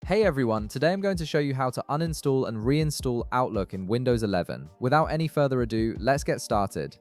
Hey everyone, today I'm going to show you how to uninstall and reinstall Outlook in Windows 11. Without any further ado, let's get started.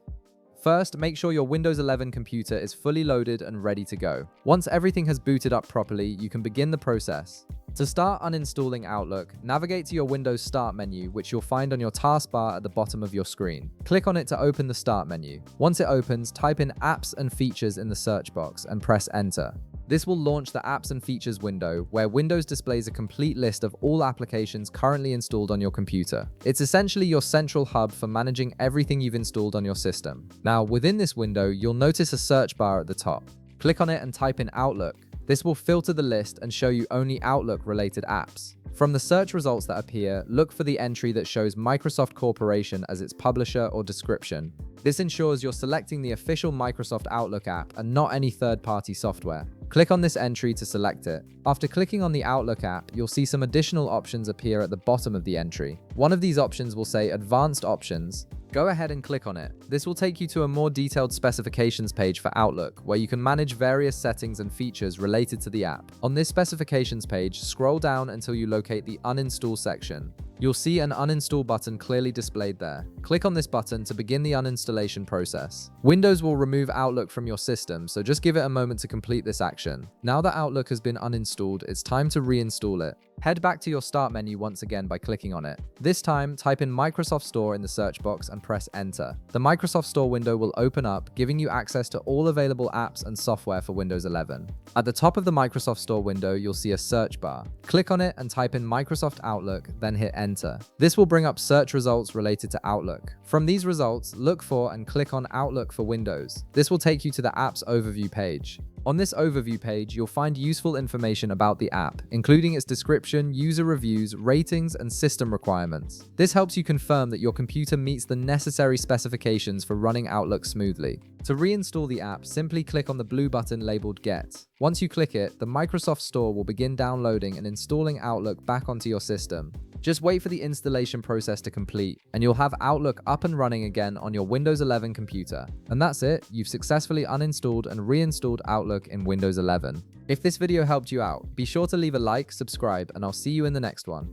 First, make sure your Windows 11 computer is fully loaded and ready to go. Once everything has booted up properly, you can begin the process. To start uninstalling Outlook, navigate to your Windows Start menu, which you'll find on your taskbar at the bottom of your screen. Click on it to open the Start menu. Once it opens, type in Apps and Features in the search box and press Enter. This will launch the Apps and Features window, where Windows displays a complete list of all applications currently installed on your computer. It's essentially your central hub for managing everything you've installed on your system. Now, within this window, you'll notice a search bar at the top. Click on it and type in Outlook. This will filter the list and show you only Outlook-related apps. From the search results that appear, look for the entry that shows Microsoft Corporation as its publisher or description. This ensures you're selecting the official Microsoft Outlook app and not any third-party software. Click on this entry to select it. After clicking on the Outlook app, you'll see some additional options appear at the bottom of the entry. One of these options will say Advanced Options. Go ahead and click on it. This will take you to a more detailed specifications page for Outlook, where you can manage various settings and features related to the app. On this specifications page, scroll down until you locate the Uninstall section. You'll see an uninstall button clearly displayed there. Click on this button to begin the uninstallation process. Windows will remove Outlook from your system, so just give it a moment to complete this action. Now that Outlook has been uninstalled, it's time to reinstall it. Head back to your Start menu once again by clicking on it. This time, type in Microsoft Store in the search box and press Enter. The Microsoft Store window will open up, giving you access to all available apps and software for Windows 11. At the top of the Microsoft Store window, you'll see a search bar. Click on it and type in Microsoft Outlook, then hit Enter. This will bring up search results related to Outlook. From these results, look for and click on Outlook for Windows. This will take you to the app's overview page. On this overview page, you'll find useful information about the app, including its description, user reviews, ratings, and system requirements. This helps you confirm that your computer meets the necessary specifications for running Outlook smoothly. To reinstall the app, simply click on the blue button labeled Get. Once you click it, the Microsoft Store will begin downloading and installing Outlook back onto your system. Just wait for the installation process to complete, and you'll have Outlook up and running again on your Windows 11 computer. And that's it, you've successfully uninstalled and reinstalled Outlook in Windows 11. If this video helped you out, be sure to leave a like, subscribe, and I'll see you in the next one.